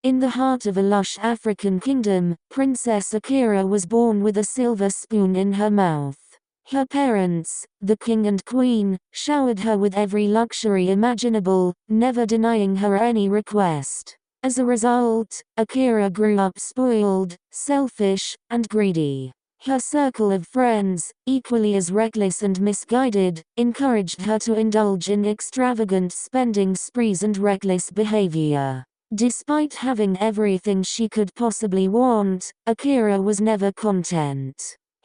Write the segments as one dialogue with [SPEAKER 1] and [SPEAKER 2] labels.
[SPEAKER 1] In the heart of a lush African kingdom, Princess Akira was born with a silver spoon in her mouth. Her parents, the king and queen, showered her with every luxury imaginable, never denying her any request. As a result, Akira grew up spoiled, selfish, and greedy. Her circle of friends, equally as reckless and misguided, encouraged her to indulge in extravagant spending sprees and reckless behavior. Despite having everything she could possibly want, Akira was never content.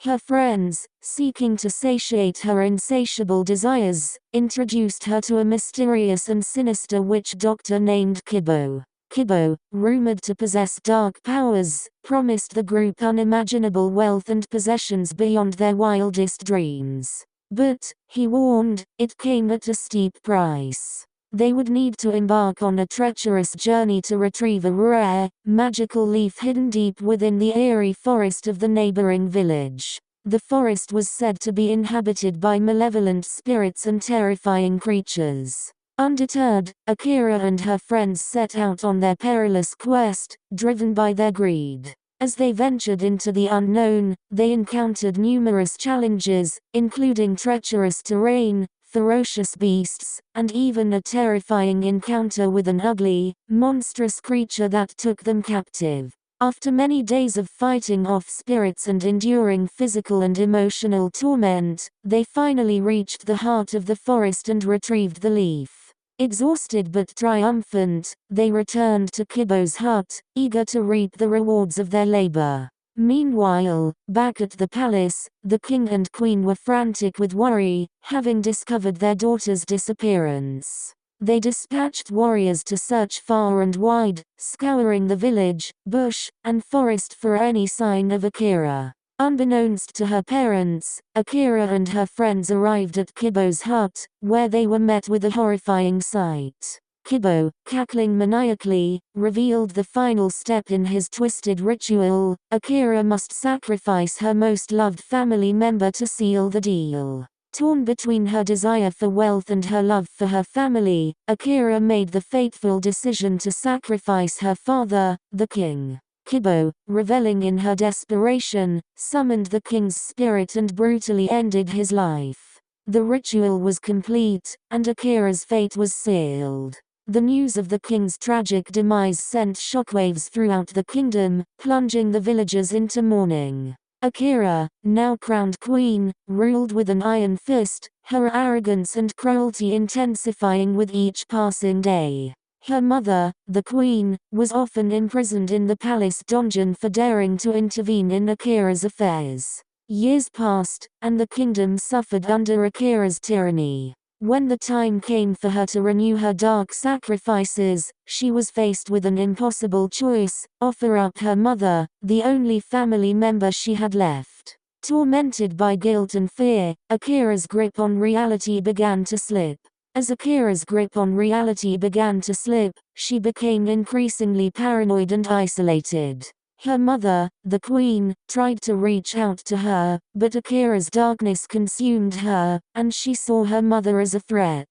[SPEAKER 1] Her friends, seeking to satiate her insatiable desires, introduced her to a mysterious and sinister witch doctor named Kibo. Kibo, rumored to possess dark powers, promised the group unimaginable wealth and possessions beyond their wildest dreams. But, he warned, it came at a steep price. They would need to embark on a treacherous journey to retrieve a rare, magical leaf hidden deep within the eerie forest of the neighboring village. The forest was said to be inhabited by malevolent spirits and terrifying creatures. Undeterred, Akira and her friends set out on their perilous quest, driven by their greed. As they ventured into the unknown, they encountered numerous challenges, including treacherous terrain, ferocious beasts, and even a terrifying encounter with an ugly, monstrous creature that took them captive. After many days of fighting off spirits and enduring physical and emotional torment, they finally reached the heart of the forest and retrieved the leaf. Exhausted but triumphant, they returned to Kibo's hut, eager to reap the rewards of their labor. Meanwhile, back at the palace, the king and queen were frantic with worry, having discovered their daughter's disappearance. They dispatched warriors to search far and wide, scouring the village, bush, and forest for any sign of Akira. Unbeknownst to her parents, Akira and her friends arrived at Kibo's hut, where they were met with a horrifying sight. Kibo, cackling maniacally, revealed the final step in his twisted ritual. Akira must sacrifice her most loved family member to seal the deal. Torn between her desire for wealth and her love for her family, Akira made the fateful decision to sacrifice her father, the king. Kibo, reveling in her desperation, summoned the king's spirit and brutally ended his life. The ritual was complete, and Akira's fate was sealed. The news of the king's tragic demise sent shockwaves throughout the kingdom, plunging the villagers into mourning. Akira, now crowned queen, ruled with an iron fist, her arrogance and cruelty intensifying with each passing day. Her mother, the queen, was often imprisoned in the palace dungeon for daring to intervene in Akira's affairs. Years passed, and the kingdom suffered under Akira's tyranny. When the time came for her to renew her dark sacrifices, she was faced with an impossible choice: offer up her mother, the only family member she had left. Tormented by guilt and fear, Akira's grip on reality began to slip. As Akira's grip on reality began to slip, she became increasingly paranoid and isolated. Her mother, the queen, tried to reach out to her, but Akira's darkness consumed her, and she saw her mother as a threat.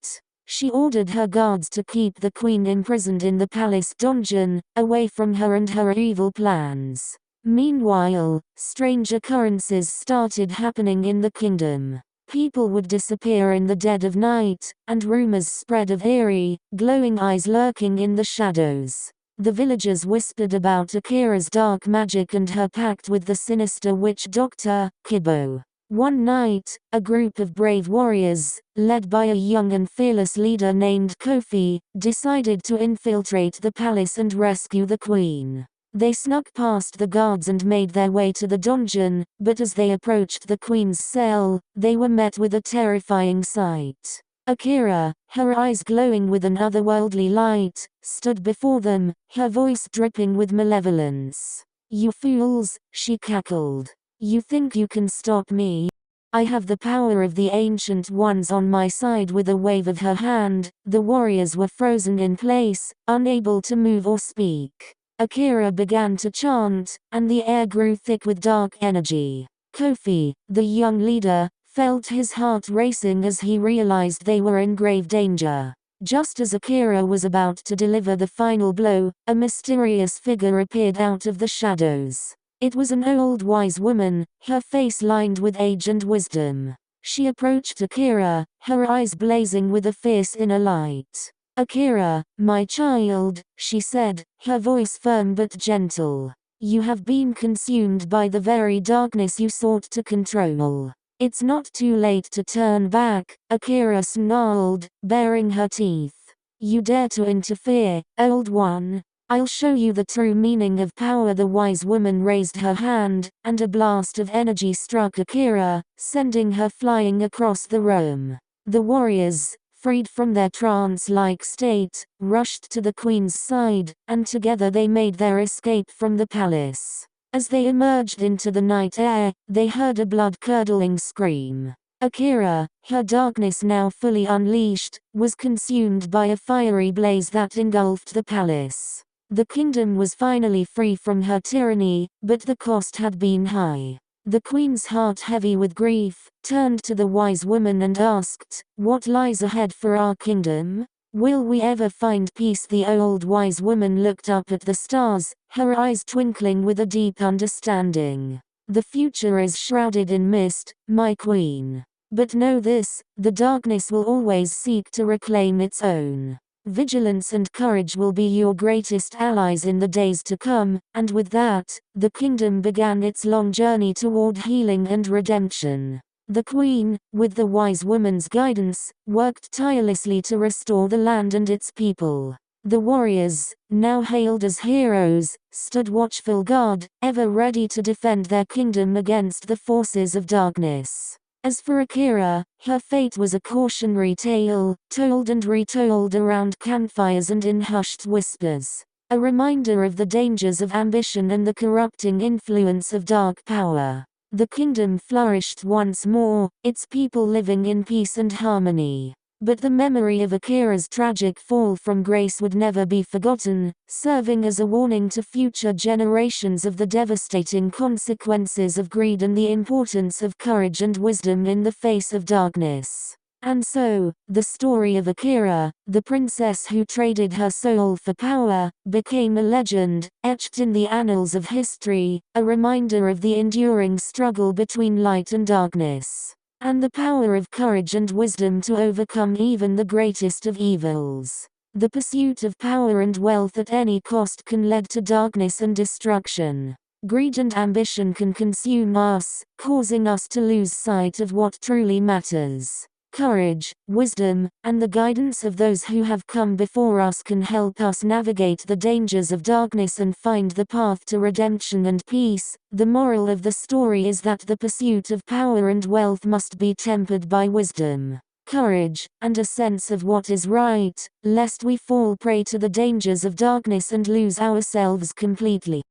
[SPEAKER 1] She ordered her guards to keep the queen imprisoned in the palace dungeon, away from her and her evil plans. Meanwhile, strange occurrences started happening in the kingdom. People would disappear in the dead of night, and rumors spread of eerie, glowing eyes lurking in the shadows. The villagers whispered about Akira's dark magic and her pact with the sinister witch doctor, Kibo. One night, a group of brave warriors, led by a young and fearless leader named Kofi, decided to infiltrate the palace and rescue the queen. They snuck past the guards and made their way to the dungeon, but as they approached the queen's cell, they were met with a terrifying sight. Akira, her eyes glowing with an otherworldly light, stood before them, her voice dripping with malevolence. "You fools," she cackled. "You think you can stop me? I have the power of the Ancient Ones on my side." With a wave of her hand, the warriors were frozen in place, unable to move or speak. Akira began to chant, and the air grew thick with dark energy. Kofi, the young leader, felt his heart racing as he realized they were in grave danger. Just as Akira was about to deliver the final blow, a mysterious figure appeared out of the shadows. It was an old wise woman, her face lined with age and wisdom. She approached Akira, her eyes blazing with a fierce inner light. "Akira, my child," she said, her voice firm but gentle. "You have been consumed by the very darkness you sought to control. It's not too late to turn back," Akira snarled, baring her teeth. "You dare to interfere, old one? I'll show you the true meaning of power." The wise woman raised her hand, and a blast of energy struck Akira, sending her flying across the room. The warriors, freed from their trance-like state, rushed to the queen's side, and together they made their escape from the palace. As they emerged into the night air, they heard a blood-curdling scream. Akira, her darkness now fully unleashed, was consumed by a fiery blaze that engulfed the palace. The kingdom was finally free from her tyranny, but the cost had been high. The queen's heart, heavy with grief, turned to the wise woman and asked, "What lies ahead for our kingdom? Will we ever find peace?" The old wise woman looked up at the stars, her eyes twinkling with a deep understanding. "The future is shrouded in mist, my queen. But know this, the darkness will always seek to reclaim its own. Vigilance and courage will be your greatest allies in the days to come." And with that, the kingdom began its long journey toward healing and redemption. The queen, with the wise woman's guidance, worked tirelessly to restore the land and its people. The warriors, now hailed as heroes, stood watchful guard, ever ready to defend their kingdom against the forces of darkness. As for Akira, her fate was a cautionary tale, told and retold around campfires and in hushed whispers. A reminder of the dangers of ambition and the corrupting influence of dark power. The kingdom flourished once more, its people living in peace and harmony. But the memory of Akira's tragic fall from grace would never be forgotten, serving as a warning to future generations of the devastating consequences of greed and the importance of courage and wisdom in the face of darkness. And so, the story of Akira, the princess who traded her soul for power, became a legend, etched in the annals of history, a reminder of the enduring struggle between light and darkness, and the power of courage and wisdom to overcome even the greatest of evils. The pursuit of power and wealth at any cost can lead to darkness and destruction. Greed and ambition can consume us, causing us to lose sight of what truly matters. Courage, wisdom, and the guidance of those who have come before us can help us navigate the dangers of darkness and find the path to redemption and peace. The moral of the story is that the pursuit of power and wealth must be tempered by wisdom, courage, and a sense of what is right, lest we fall prey to the dangers of darkness and lose ourselves completely.